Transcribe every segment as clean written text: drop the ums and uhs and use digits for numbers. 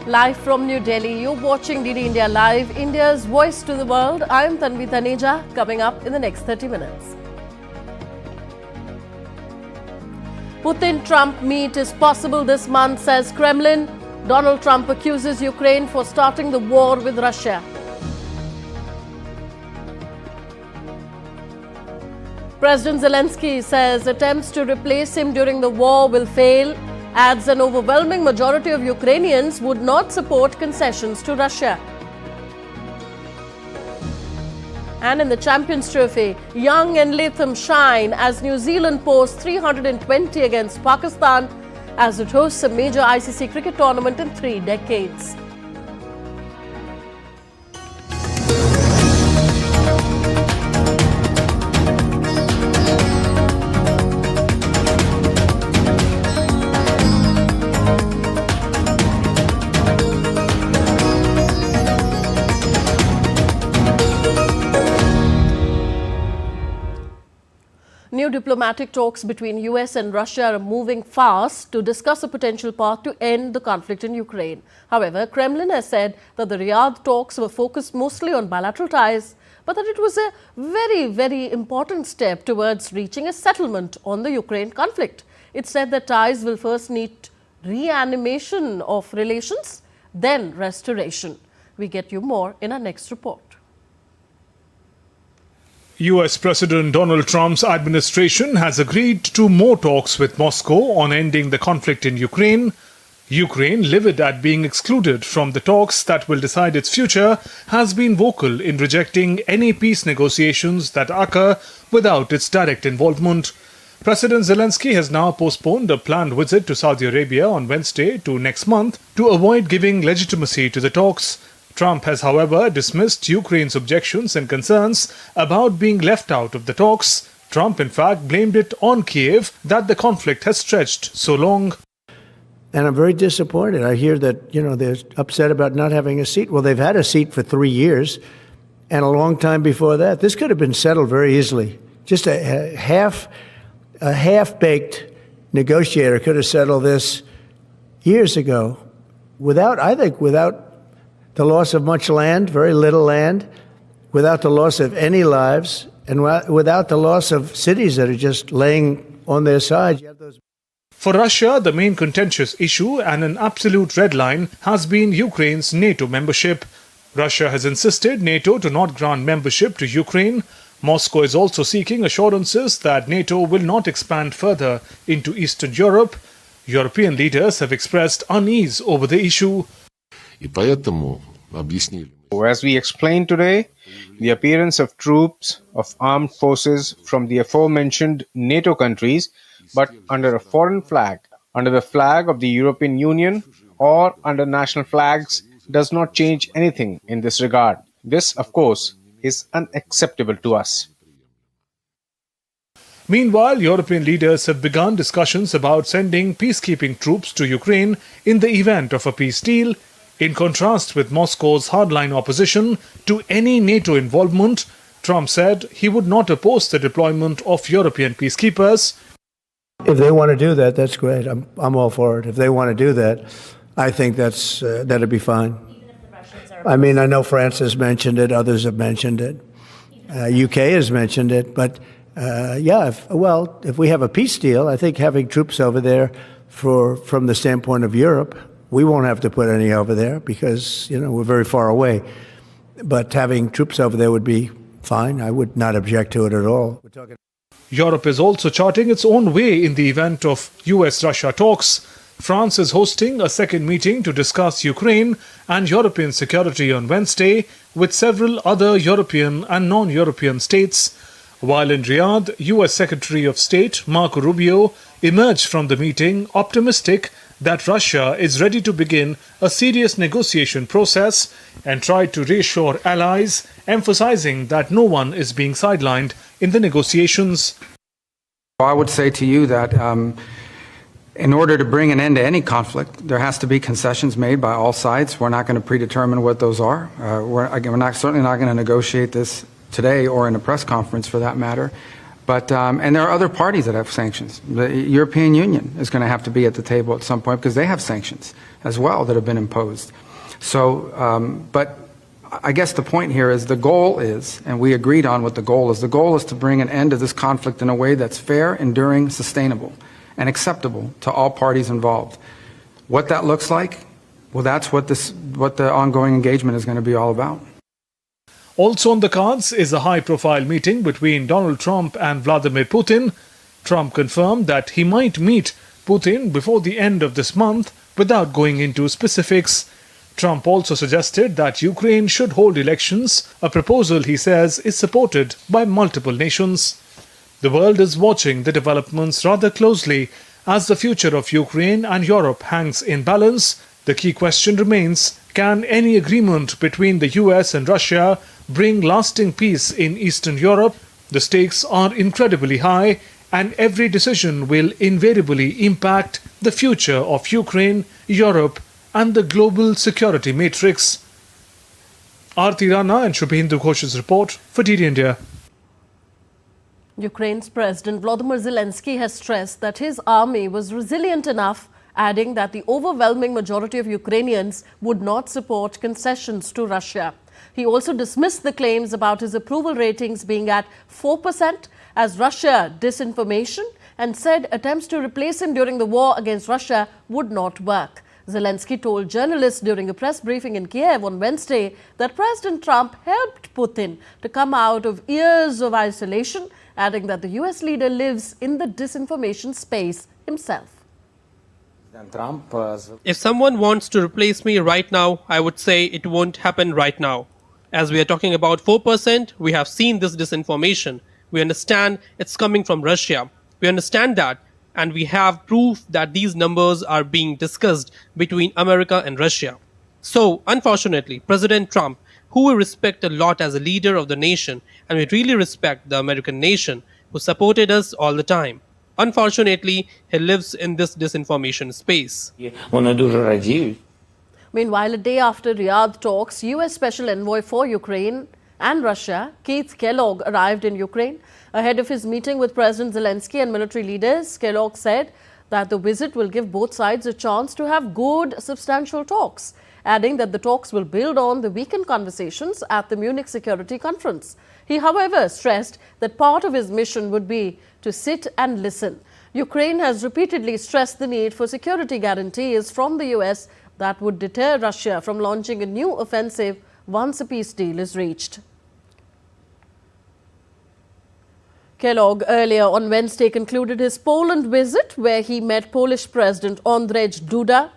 Live from New Delhi, you're watching DD India Live, India's voice to the world. I'm Tanvi Taneja, coming up in the next 30 minutes. Putin-Trump meet is possible this month, says Kremlin. Donald Trump accuses Ukraine for starting the war with Russia. President Zelensky says attempts to replace him during the war will fail. Adds an overwhelming majority of Ukrainians would not support concessions to Russia. And in the Champions Trophy, Young and Latham shine as New Zealand posts 320 against Pakistan as it hosts a major ICC cricket tournament in 3 decades. New diplomatic talks between US and Russia are moving fast to discuss a potential path to end the conflict in Ukraine. However, Kremlin has said that the Riyadh talks were focused mostly on bilateral ties, but that it was a very important step towards reaching a settlement on the Ukraine conflict. It said that ties will first need reanimation of relations, then restoration. We get you more in our next report. US President Donald Trump's administration has agreed to more talks with Moscow on ending the conflict in Ukraine. Ukraine, livid at being excluded from the talks that will decide its future, has been vocal in rejecting any peace negotiations that occur without its direct involvement. President Zelensky has now postponed a planned visit to Saudi Arabia on Wednesday to next month to avoid giving legitimacy to the talks. Trump has, however, dismissed Ukraine's objections and concerns about being left out of the talks. Trump, in fact, blamed it on Kiev that the conflict has stretched so long. And I'm very disappointed. I hear that, they're upset about not having a seat. Well, they've had a seat for 3 years and a long time before that. This could have been settled very easily. Just a half-baked negotiator could have settled this years ago without the loss of much land, very little land, without the loss of any lives, and without the loss of cities that are just laying on their side. For Russia, the main contentious issue and an absolute red line has been Ukraine's NATO membership. Russia has insisted NATO to not grant membership to Ukraine. Moscow is also seeking assurances that NATO will not expand further into Eastern Europe. European leaders have expressed unease over the issue. As we explained today, the appearance of troops of armed forces from the aforementioned NATO countries, but under a foreign flag, under the flag of the European Union or under national flags, does not change anything in this regard. This, of course, is unacceptable to us. Meanwhile, European leaders have begun discussions about sending peacekeeping troops to Ukraine in the event of a peace deal. In contrast with Moscow's hardline opposition to any NATO involvement, Trump said he would not oppose the deployment of European peacekeepers. If they want to do that, that's great. I'm all for it. If they want to do that, I think that'd be fine. I mean, I know France has mentioned it, others have mentioned it, UK has mentioned it, but if we have a peace deal, I think having troops over there from the standpoint of Europe, we won't have to put any over there because, we're very far away. But having troops over there would be fine. I would not object to it at all. Europe is also charting its own way in the event of US-Russia talks. France is hosting a second meeting to discuss Ukraine and European security on Wednesday with several other European and non-European states. While in Riyadh, US Secretary of State Marco Rubio emerged from the meeting optimistic that Russia is ready to begin a serious negotiation process and tried to reassure allies, emphasizing that no one is being sidelined in the negotiations. I would say to you that in order to bring an end to any conflict, there has to be concessions made by all sides. We're not going to predetermine what those are. We're certainly not going to negotiate this today or in a press conference for that matter. But, and there are other parties that have sanctions. The European Union is going to have to be at the table at some point because they have sanctions as well that have been imposed. So, but I guess the point here is the goal is, and we agreed on what the goal is to bring an end to this conflict in a way that's fair, enduring, sustainable, and acceptable to all parties involved. What that looks like, well, that's what the ongoing engagement is going to be all about. Also on the cards is a high-profile meeting between Donald Trump and Vladimir Putin. Trump confirmed that he might meet Putin before the end of this month without going into specifics. Trump also suggested that Ukraine should hold elections, a proposal he says is supported by multiple nations. The world is watching the developments rather closely as the future of Ukraine and Europe hangs in balance. The key question remains, can any agreement between the US and Russia bring lasting peace in Eastern Europe? The stakes are incredibly high, and every decision will invariably impact the future of Ukraine, Europe, and the global security matrix. Aarti Rana and Shubhendu Ghosh's report for DD India. Ukraine's President Volodymyr Zelensky has stressed that his army was resilient enough, adding that the overwhelming majority of Ukrainians would not support concessions to Russia. He also dismissed the claims about his approval ratings being at 4% as Russia disinformation and said attempts to replace him during the war against Russia would not work. Zelensky told journalists during a press briefing in Kiev on Wednesday that President Trump helped Putin to come out of years of isolation, adding that the US leader lives in the disinformation space himself. If someone wants to replace me right now, I would say it won't happen right now. As we are talking about 4%, we have seen this disinformation. We understand it's coming from Russia. We understand that, and we have proof that these numbers are being discussed between America and Russia. So, unfortunately, President Trump, who we respect a lot as a leader of the nation, and we really respect the American nation, who supported us all the time, unfortunately, he lives in this disinformation space. Meanwhile, a day after Riyadh talks, US Special Envoy for Ukraine and Russia, Keith Kellogg, arrived in Ukraine. Ahead of his meeting with President Zelensky and military leaders, Kellogg said that the visit will give both sides a chance to have good, substantial talks, adding that the talks will build on the weekend conversations at the Munich Security Conference. He, however, stressed that part of his mission would be to sit and listen. Ukraine has repeatedly stressed the need for security guarantees from the US that would deter Russia from launching a new offensive once a peace deal is reached. Kellogg earlier on Wednesday concluded his Poland visit, where he met Polish President Andrzej Duda.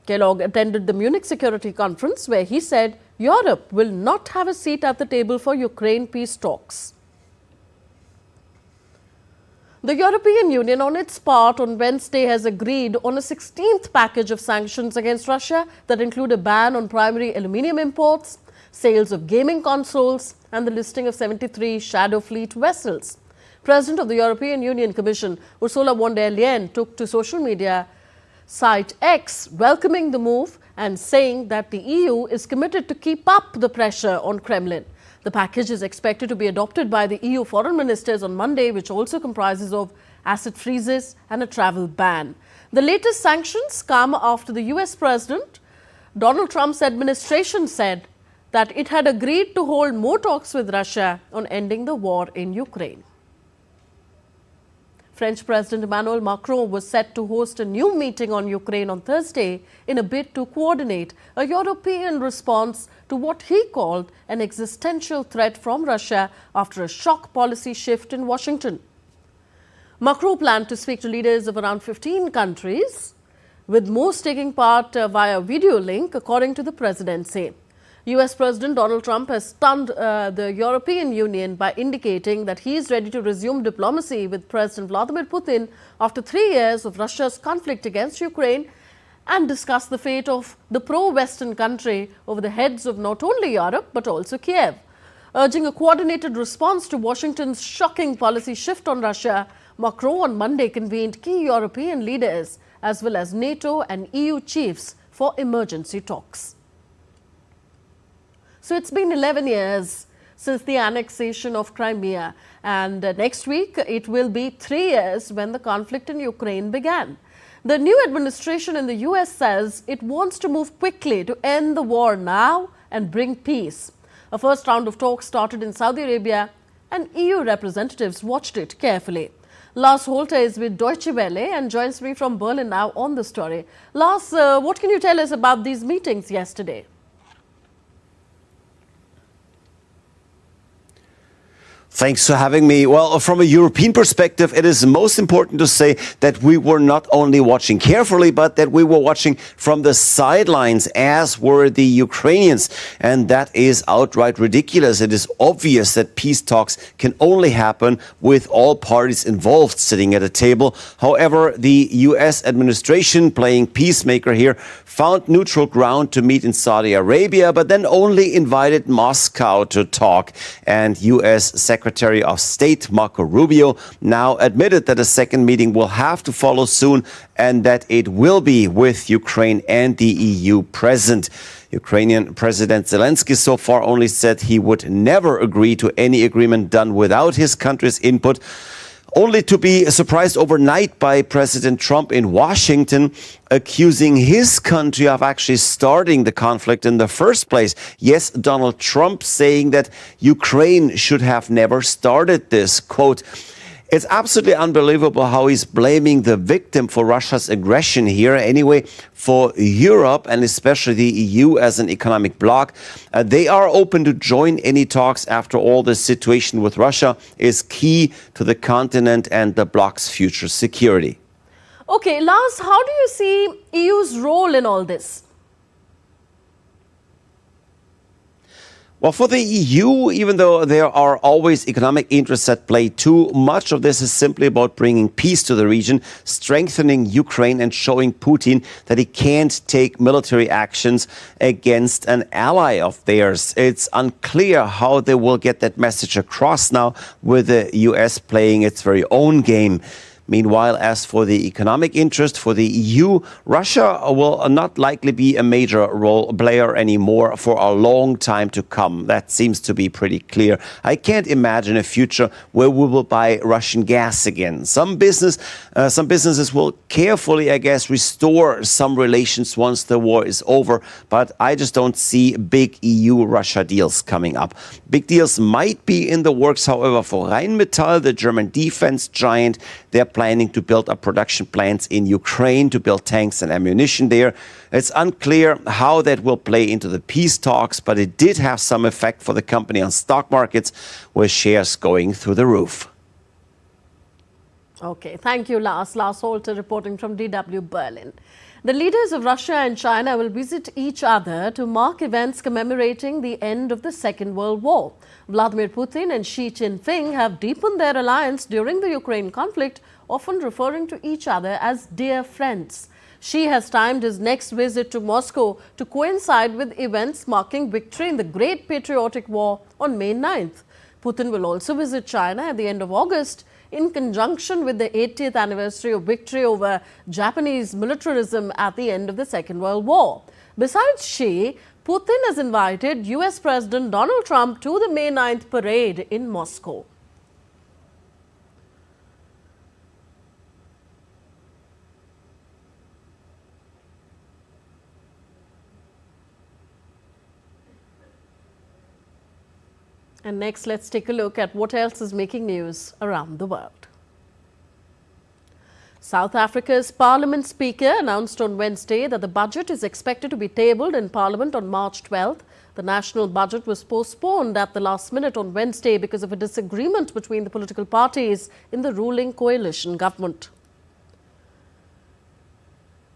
Kellogg attended the Munich Security Conference, where he said Europe will not have a seat at the table for Ukraine peace talks. The European Union, on its part, on Wednesday has agreed on a 16th package of sanctions against Russia that include a ban on primary aluminium imports, sales of gaming consoles, and the listing of 73 shadow fleet vessels. President of the European Union Commission, Ursula von der Leyen, took to social media site X, welcoming the move and saying that the EU is committed to keep up the pressure on Kremlin. The package is expected to be adopted by the EU foreign ministers on Monday, which also comprises of asset freezes and a travel ban. The latest sanctions come after the US President Donald Trump's administration said that it had agreed to hold more talks with Russia on ending the war in Ukraine. French President Emmanuel Macron was set to host a new meeting on Ukraine on Thursday in a bid to coordinate a European response to what he called an existential threat from Russia after a shock policy shift in Washington. Macron planned to speak to leaders of around 15 countries, with most taking part via video link, according to the presidency. US President Donald Trump has stunned the European Union by indicating that he is ready to resume diplomacy with President Vladimir Putin after 3 years of Russia's conflict against Ukraine and discuss the fate of the pro-Western country over the heads of not only Europe but also Kiev. Urging a coordinated response to Washington's shocking policy shift on Russia, Macron on Monday convened key European leaders as well as NATO and EU chiefs for emergency talks. So it's been 11 years since the annexation of Crimea. And next week, it will be 3 years when the conflict in Ukraine began. The new administration in the US says it wants to move quickly to end the war now and bring peace. A first round of talks started in Saudi Arabia, and EU representatives watched it carefully. Lars Holte is with Deutsche Welle and joins me from Berlin now on the story. Lars, what can you tell us about these meetings yesterday? Thanks for having me. Well, from a European perspective, it is most important to say that we were not only watching carefully, but that we were watching from the sidelines, as were the Ukrainians. And that is outright ridiculous. It is obvious that peace talks can only happen with all parties involved sitting at a table. However, the US administration, playing peacemaker here, found neutral ground to meet in Saudi Arabia, but then only invited Moscow to talk. And US Secretary of State Marco Rubio now admitted that a second meeting will have to follow soon and that it will be with Ukraine and the EU present. Ukrainian President Zelensky so far only said he would never agree to any agreement done without his country's input, only to be surprised overnight by President Trump in Washington, accusing his country of actually starting the conflict in the first place. Yes, Donald Trump saying that Ukraine should have never started this. Quote, it's absolutely unbelievable how he's blaming the victim for Russia's aggression here. Anyway, for Europe and especially the EU as an economic bloc, they are open to join any talks. After all, the situation with Russia is key to the continent and the bloc's future security. Okay, Lars, how do you see EU's role in all this? Well, for the EU, even though there are always economic interests at play too, much of this is simply about bringing peace to the region, strengthening Ukraine and showing Putin that he can't take military actions against an ally of theirs. It's unclear how they will get that message across now, with the US playing its very own game. Meanwhile, as for the economic interest for the EU, Russia will not likely be a major role player anymore for a long time to come. That seems to be pretty clear. I can't imagine a future where we will buy Russian gas again. Some businesses will carefully, I guess, restore some relations once the war is over, but I just don't see big EU-Russia deals coming up. Big deals might be in the works, however, for Rheinmetall, the German defense giant. They're planning to build up production plants in Ukraine to build tanks and ammunition there. It's unclear how that will play into the peace talks, but it did have some effect for the company on stock markets, with shares going through the roof. Okay, thank you, Lars. Lars Holte reporting from DW Berlin. The leaders of Russia and China will visit each other to mark events commemorating the end of the Second World War. Vladimir Putin and Xi Jinping have deepened their alliance during the Ukraine conflict, often referring to each other as dear friends. Xi has timed his next visit to Moscow to coincide with events marking victory in the Great Patriotic War on May 9th. Putin will also visit China at the end of August in conjunction with the 80th anniversary of victory over Japanese militarism at the end of the Second World War. Besides Xi, Putin has invited US President Donald Trump to the May 9th parade in Moscow. And next, let's take a look at what else is making news around the world. South Africa's Parliament Speaker announced on Wednesday that the budget is expected to be tabled in Parliament on March 12th. The national budget was postponed at the last minute on Wednesday because of a disagreement between the political parties in the ruling coalition government.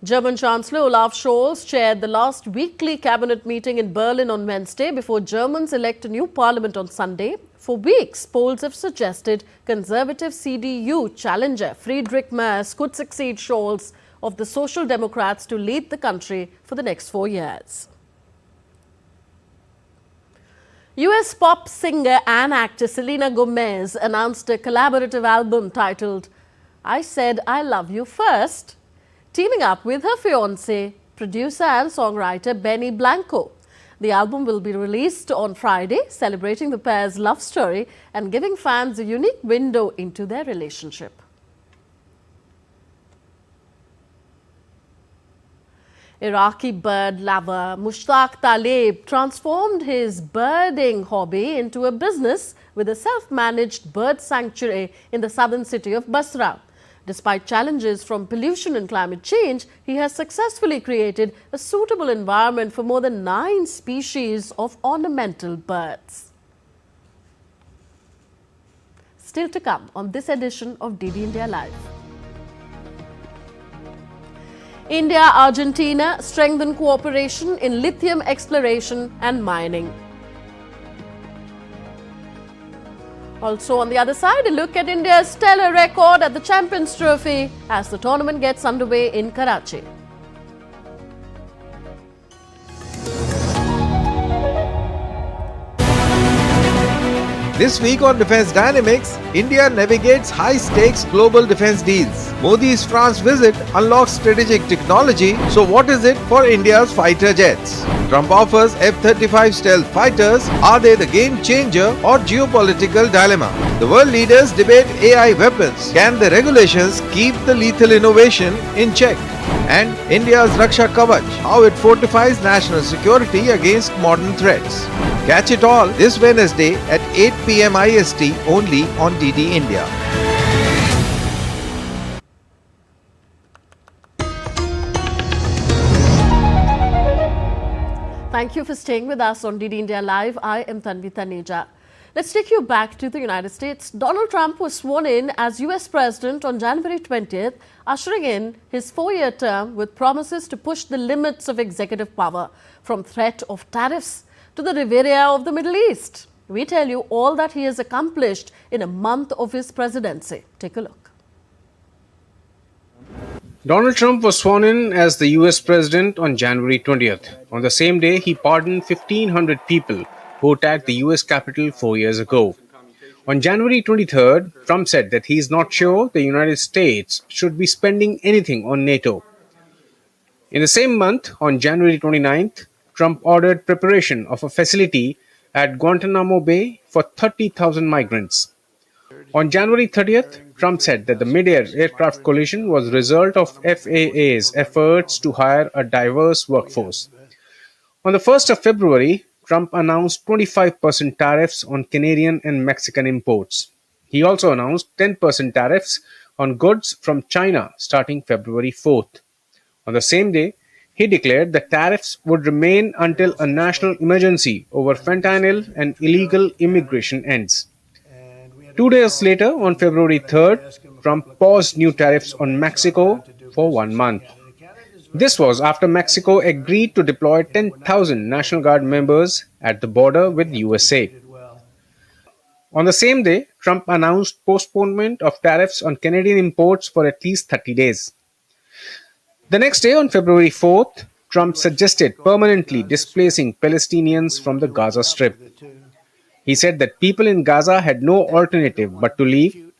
German Chancellor Olaf Scholz chaired the last weekly cabinet meeting in Berlin on Wednesday before Germans elect a new parliament on Sunday. For weeks, polls have suggested conservative CDU challenger Friedrich Merz could succeed Scholz of the Social Democrats to lead the country for the next 4 years. US pop singer and actor Selena Gomez announced a collaborative album titled I Said I Love You First, teaming up with her fiancé, producer and songwriter Benny Blanco. The album will be released on Friday, celebrating the pair's love story and giving fans a unique window into their relationship. Iraqi bird lover Mushtaq Talib transformed his birding hobby into a business with a self-managed bird sanctuary in the southern city of Basra. Despite challenges from pollution and climate change, he has successfully created a suitable environment for more than 9 species of ornamental birds. Still to come on this edition of DD India Live. India-Argentina strengthen cooperation in lithium exploration and mining. Also on the other side, a look at India's stellar record at the Champions Trophy as the tournament gets underway in Karachi. This week on Defence Dynamics, India navigates high-stakes global defence deals. Modi's France visit unlocks strategic technology, so what is it for India's fighter jets? Trump offers F-35 stealth fighters. Are they the game changer or geopolitical dilemma? The world leaders debate AI weapons. Can the regulations keep the lethal innovation in check? And India's Raksha Kavach, how it fortifies national security against modern threats. Catch it all this Wednesday at 8 PM IST only on DD India. Thank you for staying with us on DD India Live. I am Tanvi Taneja. Let's take you back to the United States. Donald Trump was sworn in as US President on January 20th, ushering in his 4-year term with promises to push the limits of executive power, from threat of tariffs to the Riviera of the Middle East. We tell you all that he has accomplished in a month of his presidency. Take a look. Donald Trump was sworn in as the US President on January 20th. On the same day, he pardoned 1,500 people who attacked the US Capitol 4 years ago. On January 23rd, Trump said that he is not sure the United States should be spending anything on NATO. In the same month, on January 29th, Trump ordered preparation of a facility at Guantanamo Bay for 30,000 migrants. On January 30th, Trump said that the mid-air aircraft collision was the result of FAA's efforts to hire a diverse workforce. On the 1st of February, Trump announced 25% tariffs on Canadian and Mexican imports. He also announced 10% tariffs on goods from China starting February 4th. On the same day, he declared that tariffs would remain until a national emergency over fentanyl and illegal immigration ends. 2 days later, on February 3rd, Trump paused new tariffs on Mexico for 1 month. This was after Mexico agreed to deploy 10,000 National Guard members at the border with USA. On the same day, Trump announced postponement of tariffs on Canadian imports for at least 30 days. The next day, on February 4th, Trump suggested permanently displacing Palestinians from the Gaza Strip. He said that people in Gaza had no alternative but to leave,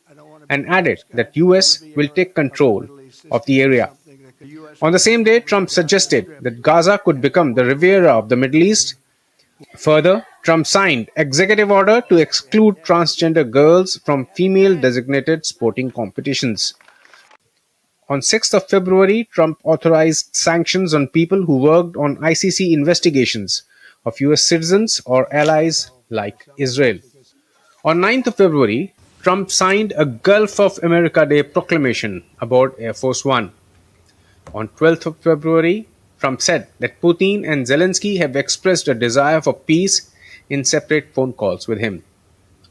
and added that US will take control of the area. On the same day, Trump suggested that Gaza could become the Riviera of the Middle East. Further, Trump signed executive order to exclude transgender girls from female-designated sporting competitions. On 6th of February, Trump authorized sanctions on people who worked on ICC investigations of US citizens or allies like Israel. On 9th of February, Trump signed a Gulf of America Day proclamation aboard Air Force One. On 12th of February, Trump said that Putin and Zelensky have expressed a desire for peace in separate phone calls with him.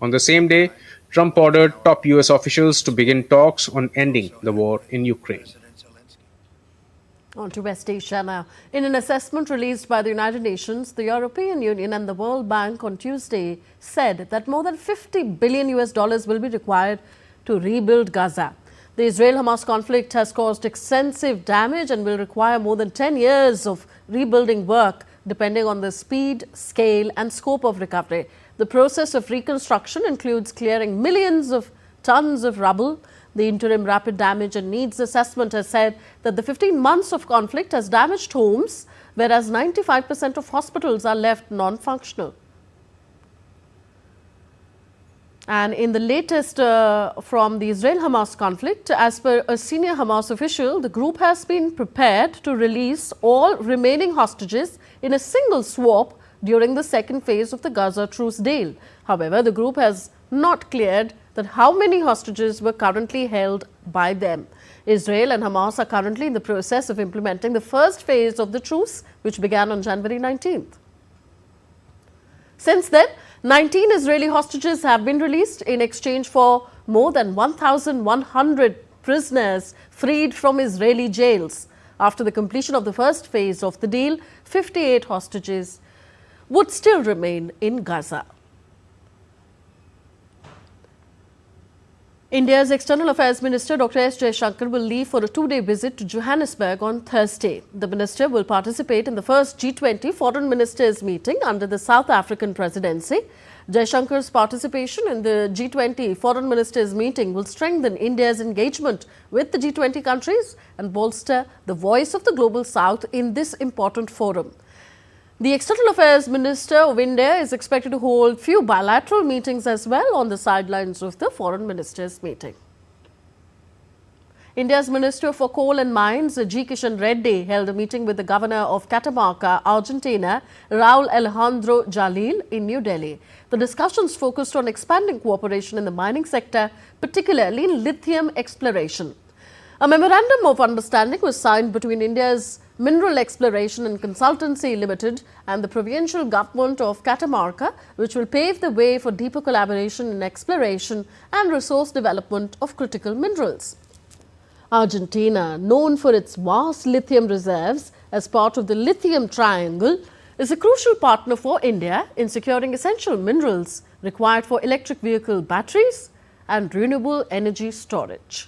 On the same day, Trump ordered top US officials to begin talks on ending the war in Ukraine. On to West Asia now. In an assessment released by the United Nations, the European Union and the World Bank on Tuesday said that more than $50 billion will be required to rebuild Gaza. The Israel-Hamas conflict has caused extensive damage and will require more than 10 years of rebuilding work, depending on the speed, scale and scope of recovery. The process of reconstruction includes clearing millions of tons of rubble. The interim rapid damage and needs assessment has said that the 15 months of conflict has damaged homes, whereas 95% of hospitals are left non-functional. And in the latest from the Israel-Hamas conflict, as per a senior Hamas official, the group has been prepared to release all remaining hostages in a single swap during the second phase of the Gaza truce deal. However, the group has not cleared that how many hostages were currently held by them. Israel and Hamas are currently in the process of implementing the first phase of the truce, which began on January 19th. Since then, 19 Israeli hostages have been released in exchange for more than 1,100 prisoners freed from Israeli jails. After the completion of the first phase of the deal, 58 hostages would still remain in Gaza. India's External Affairs Minister Dr. S. Jaishankar will leave for a two-day visit to Johannesburg on Thursday. The minister will participate in the first G20 Foreign Ministers meeting under the South African presidency. Jaishankar's participation in the G20 Foreign Ministers meeting will strengthen India's engagement with the G20 countries and bolster the voice of the Global South in this important forum. The External Affairs Minister of India is expected to hold few bilateral meetings as well on the sidelines of the Foreign Ministers meeting. India's Minister for Coal and Mines, G. Kishan Reddy, held a meeting with the Governor of Catamarca, Argentina, Raul Alejandro Jalil, in New Delhi. The discussions focused on expanding cooperation in the mining sector, particularly in lithium exploration. A memorandum of understanding was signed between India's Mineral Exploration and Consultancy Limited and the provincial government of Catamarca, which will pave the way for deeper collaboration in exploration and resource development of critical minerals. Argentina, known for its vast lithium reserves as part of the Lithium Triangle, is a crucial partner for India in securing essential minerals required for electric vehicle batteries and renewable energy storage.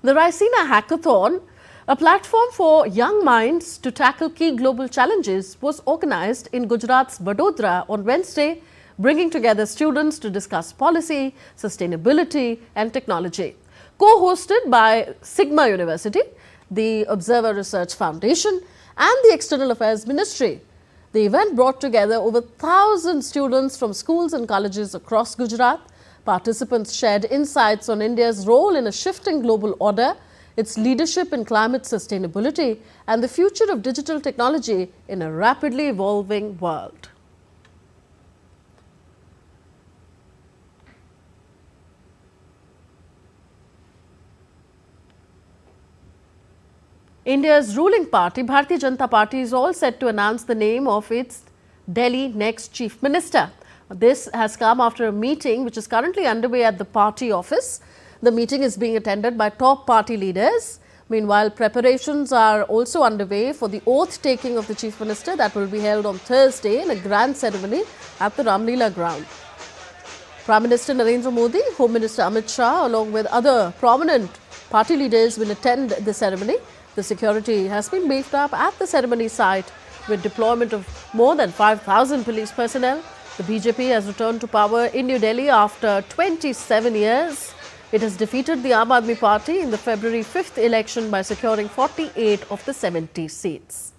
The Raisina Hackathon, a platform for young minds to tackle key global challenges, was organized in Gujarat's Vadodara on Wednesday, bringing together students to discuss policy, sustainability and technology. Co-hosted by Sigma University, the Observer Research Foundation and the External Affairs Ministry, the event brought together over 1,000 students from schools and colleges across Gujarat. Participants shared insights on India's role in a shifting global order, its leadership in climate sustainability, and the future of digital technology in a rapidly evolving world. India's ruling party, Bharatiya Janata Party, is all set to announce the name of its Delhi next chief minister. This has come after a meeting which is currently underway at the party office. The meeting is being attended by top party leaders. Meanwhile, preparations are also underway for the oath taking of the chief minister that will be held on Thursday in a grand ceremony at the Ramleela ground. Prime Minister Narendra Modi, Home Minister Amit Shah, along with other prominent party leaders will attend the ceremony. The security has been beefed up at the ceremony site with deployment of more than 5,000 police personnel. The BJP has returned to power in New Delhi after 27 years. It has defeated the Aam Aadmi Party in the February 5th election by securing 48 of the 70 seats.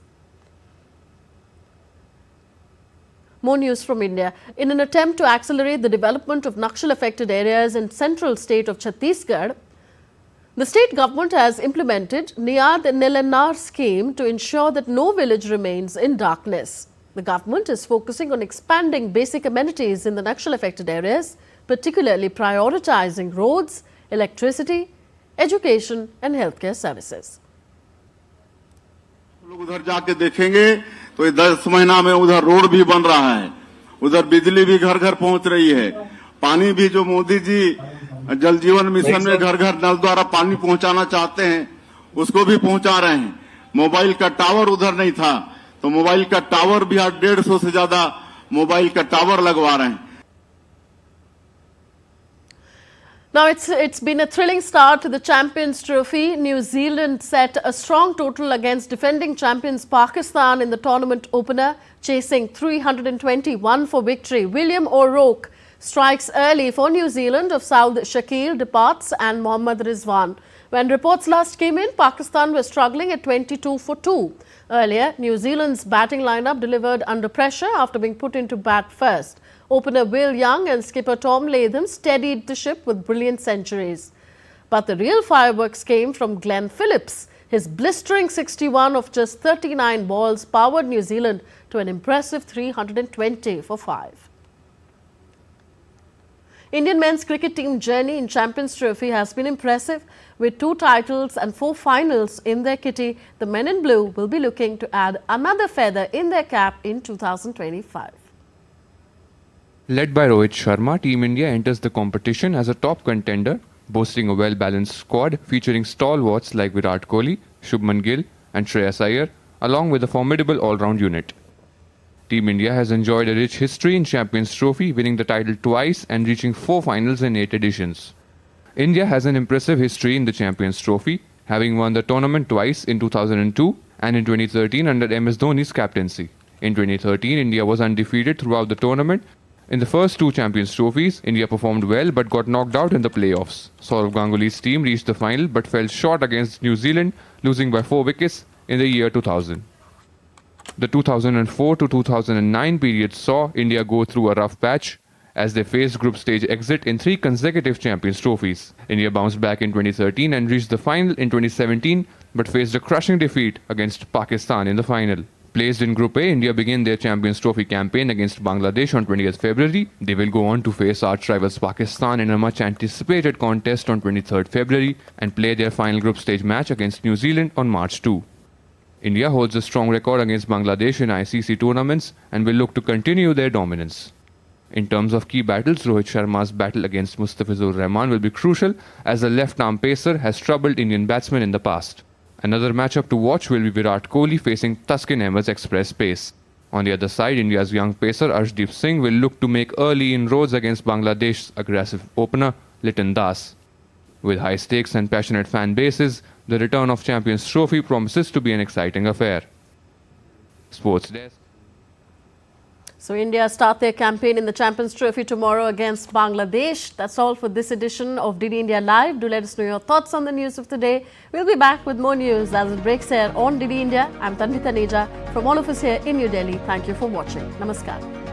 More news from India. In an attempt to accelerate the development of Naxal-affected areas in central state of Chhattisgarh, the state government has implemented Niyad Nilanar scheme to ensure that no village remains in darkness. The government is focusing on expanding basic amenities in the Naxal-affected areas, particularly prioritizing roads, electricity, education and healthcare services. उधर जाके देखेंगे तो ये 10 महीना में उधर road भी बन रहा है, उधर बिजली भी घर घर पहुंच रही है, पानी भी जो मोदी जी जल जीवन मिशन में घर घर नल द्वारा पानी पहुंचाना चाहते हैं उसको भी पहुंचा रहे हैं। मोबाइल का टावर उधर नहीं था तो मोबाइल का टावर भी 150 से ज्यादा मोबाइल का टावर लगवा रहे हैं। Now, it's been a thrilling start to the Champions Trophy. New Zealand set a strong total against defending champions Pakistan in the tournament opener, chasing 321 for victory. William O'Rourke strikes early for New Zealand of Saud Shakil departs and Mohammad Rizwan. When reports last came in, Pakistan was struggling at 22 for 2. Earlier, New Zealand's batting lineup delivered under pressure after being put into bat first. Opener Will Young and skipper Tom Latham steadied the ship with brilliant centuries. But the real fireworks came from Glenn Phillips. His blistering 61 of just 39 balls powered New Zealand to an impressive 320 for 5. Indian men's cricket team journey in Champions Trophy has been impressive. With 2 titles and 4 finals in their kitty, the men in blue will be looking to add another feather in their cap in 2025. Led by Rohit Sharma, Team India enters the competition as a top contender, boasting a well-balanced squad featuring stalwarts like Virat Kohli, Shubman Gill and Shreyas Iyer, along with a formidable all-round unit. Team India has enjoyed a rich history in Champions Trophy, winning the title twice and reaching 4 finals in 8 editions. India has an impressive history in the Champions Trophy, having won the tournament twice in 2002 and in 2013 under MS Dhoni's captaincy. In 2013, India was undefeated throughout the tournament. In the first 2 Champions Trophies, India performed well but got knocked out in the playoffs. Sourav Ganguly's team reached the final but fell short against New Zealand, losing by 4 wickets in the year 2000. The 2004 to 2009 period saw India go through a rough patch as they faced group stage exit in 3 consecutive Champions Trophies. India bounced back in 2013 and reached the final in 2017 but faced a crushing defeat against Pakistan in the final. Placed in Group A, India began their Champions Trophy campaign against Bangladesh on 20th February. They will go on to face arch rivals Pakistan in a much anticipated contest on 23rd February and play their final group stage match against New Zealand on March 2. India holds a strong record against Bangladesh in ICC tournaments and will look to continue their dominance. In terms of key battles, Rohit Sharma's battle against Mustafizur Rahman will be crucial as the left-arm pacer has troubled Indian batsmen in the past. Another matchup to watch will be Virat Kohli facing Thaskin Ahmed's express pace. On the other side, India's young pacer Arshdeep Singh will look to make early inroads against Bangladesh's aggressive opener Liton Das. With high stakes and passionate fan bases, the return of Champions Trophy promises to be an exciting affair. Sports Desk. So India start their campaign in the Champions Trophy tomorrow against Bangladesh. That's all for this edition of DD India Live. Do let us know your thoughts on the news of the day. We'll be back with more news as it breaks here on DD India. I'm Tanvi Taneja from all of us here in New Delhi. Thank you for watching. Namaskar.